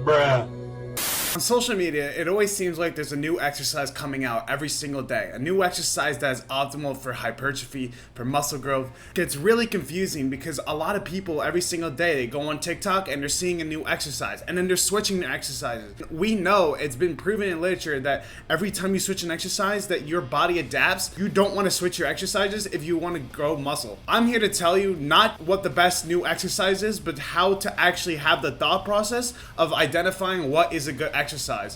On social media, it always seems like there's a new exercise coming out every single day. A new exercise that is optimal for hypertrophy, for muscle growth. It gets really confusing because a lot of people every single day, they go on TikTok and they're seeing a new exercise and then they're switching their exercises. We know it's been proven in literature that every time you switch an exercise that your body adapts. You don't want to switch your exercises if you want to grow muscle. I'm here to tell you not what the best new exercise is, but how to actually have the thought process of identifying what is a good exercise.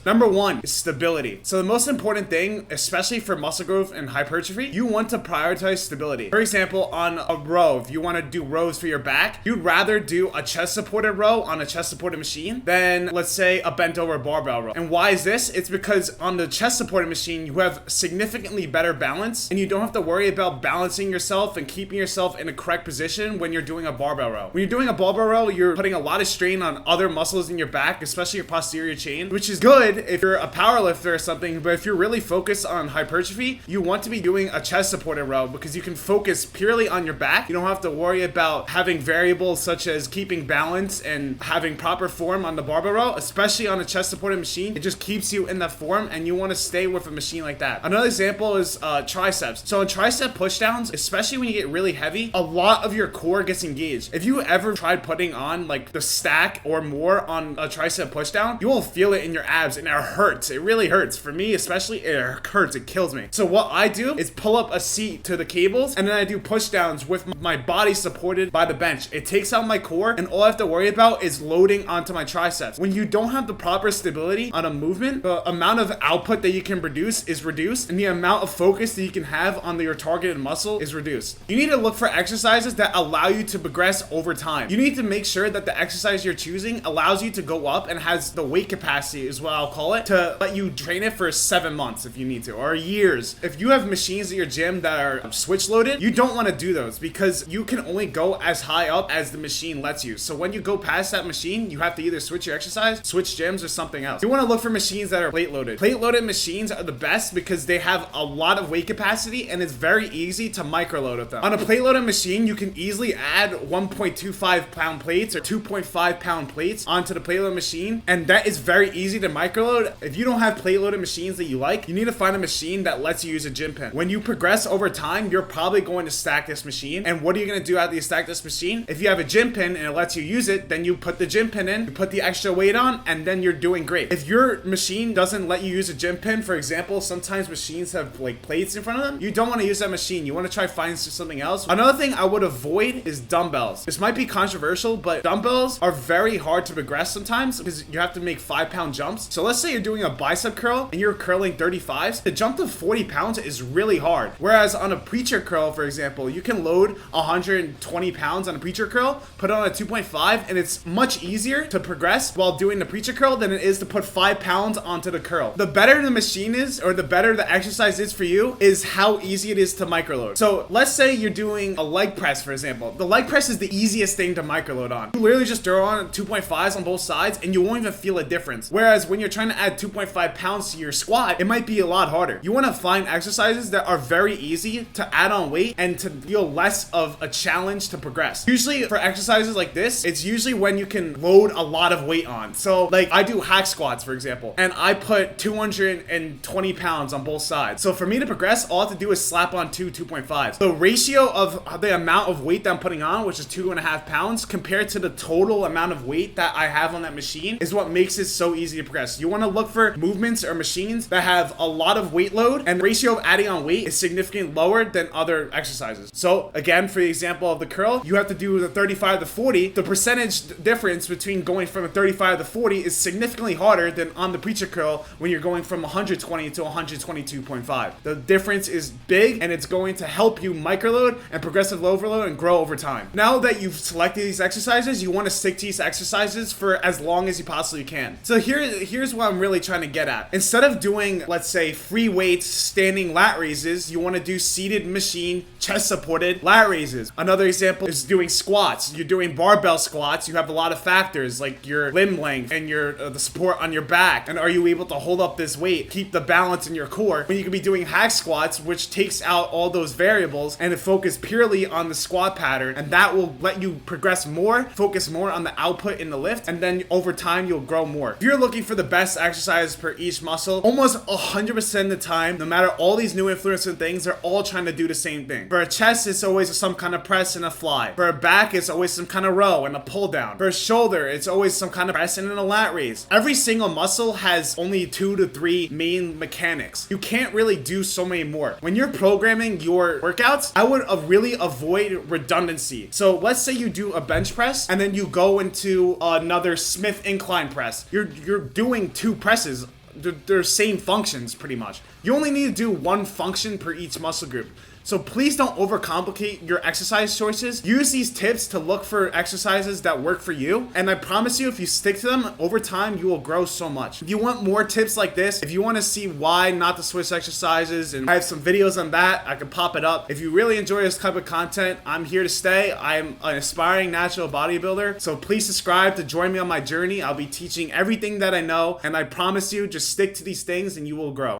Number one is stability. So the most important thing, especially for muscle growth and hypertrophy, you want to prioritize stability. For example, on a row, if you want to do rows for your back, you'd rather do a chest supported row on a chest supported machine than, let's say, a bent over barbell row. And why is this? It's because on the chest supported machine, you have significantly better balance and you don't have to worry about balancing yourself and keeping yourself in a correct position when you're doing a barbell row. When you're doing a barbell row, you're putting a lot of strain on other muscles in your back, especially your posterior chain, which is good if you're a powerlifter or something, but if you're really focused on hypertrophy, you want to be doing a chest supported row because you can focus purely on your back. You don't have to worry about having variables such as keeping balance and having proper form on the barbell row, especially on a chest supported machine. It just keeps you in that form and you want to stay with a machine like that. Another example is triceps. So in tricep pushdowns, especially when you get really heavy, a lot of your core gets engaged. If you ever tried putting on like the stack or more on a tricep pushdown, you will feel it in your abs and it hurts. It really hurts. For me especially, it hurts. It kills me. So what I do is pull up a seat to the cables and then I do push downs with my body supported by the bench. It takes out my core and all I have to worry about is loading onto my triceps. When you don't have the proper stability on a movement, the amount of output that you can produce is reduced and the amount of focus that you can have on your targeted muscle is reduced. You need to look for exercises that allow you to progress over time. You need to make sure that the exercise you're choosing allows you to go up and has the weight capacity is what I'll call it, to let you train it for 7 months if you need to, or years. If you have machines at your gym that are switch loaded, you don't want to do those because you can only go as high up as the machine lets you. So when you go past that machine, you have to either switch your exercise, switch gyms, or something else. You want to look for machines that are plate loaded. Plate loaded machines are the best because they have a lot of weight capacity and it's very easy to microload with them. On a plate loaded machine, you can easily add 1.25 pound plates or 2.5 pound plates onto the plate loaded machine, and that is very easy to microload. If you don't have plate loaded machines that you like, you need to find a machine that lets you use a gym pin. When you progress over time, you're probably going to stack this machine. And what are you going to do after you stack this machine? If you have a gym pin and it lets you use it, then you put the gym pin in, you put the extra weight on, and then you're doing great. If your machine doesn't let you use a gym pin, for example, sometimes machines have like plates in front of them, you don't want to use that machine. You want to try finding something else. Another thing I would avoid is dumbbells. This might be controversial, but dumbbells are very hard to progress sometimes because you have to make 5-pound jumps. So let's say you're doing a bicep curl and you're curling 35s. To jump to 40 pounds is really hard. Whereas on a preacher curl, for example, you can load 120 pounds on a preacher curl, put it on a 2.5, and it's much easier to progress while doing the preacher curl than it is to put 5 pounds onto the curl. The better the machine is, or the better the exercise is for you, is how easy it is to microload. So let's say you're doing a leg press, for example. The leg press is the easiest thing to microload on. You literally just throw on 2.5s on both sides and you won't even feel a difference. Whereas when you're trying to add 2.5 pounds to your squat, it might be a lot harder. You want to find exercises that are very easy to add on weight and to feel less of a challenge to progress. Usually for exercises like this, it's usually when you can load a lot of weight on. So like I do hack squats, for example, and I put 220 pounds on both sides. So for me to progress, all I have to do is slap on 2.5. The ratio of the amount of weight that I'm putting on, which is 2.5 pounds, compared to the total amount of weight that I have on that machine is what makes it so easy to progress. You want to look for movements or machines that have a lot of weight load, and the ratio of adding on weight is significantly lower than other exercises. So again, for the example of the curl, you have to do the 35 to 40. The percentage difference between going from a 35 to 40 is significantly harder than on the preacher curl when you're going from 120 to 122.5. The difference is big and it's going to help you microload and progressive overload and grow over time. Now that you've selected these exercises, you want to stick to these exercises for as long as you possibly can. So here here's what I'm really trying to get at. Instead of doing, let's say, free weights, standing lat raises, you want to do seated machine, chest supported lat raises. Another example is doing squats. You're doing barbell squats. You have a lot of factors like your limb length and your the support on your back. And are you able to hold up this weight, keep the balance in your core? When you could be doing hack squats, which takes out all those variables and it focuses purely on the squat pattern, and that will let you progress more, focus more on the output in the lift, and then over time you'll grow more. If you're looking for the best exercise per each muscle, almost 100% of the time, no matter all these new influencing things, they're all trying to do the same thing. For a chest, it's always some kind of press and a fly. For a back, it's always some kind of row and a pull down. For a shoulder, it's always some kind of press and a lat raise. Every single muscle has only 2 to 3 main mechanics. You can't really do so many more. When you're programming your workouts, I would really avoid redundancy. So let's say you do a bench press and then you go into another Smith incline press. You're doing 2 presses. They're same functions pretty much. You only need to do 1 function per each muscle group. So please don't overcomplicate your exercise choices. Use these tips to look for exercises that work for you. And I promise you, if you stick to them, over time, you will grow so much. If you want more tips like this, if you want to see why not to switch exercises, and I have some videos on that, I can pop it up. If you really enjoy this type of content, I'm here to stay. I'm an aspiring natural bodybuilder. So please subscribe to join me on my journey. I'll be teaching everything that I know. And I promise you, just stick to these things and you will grow.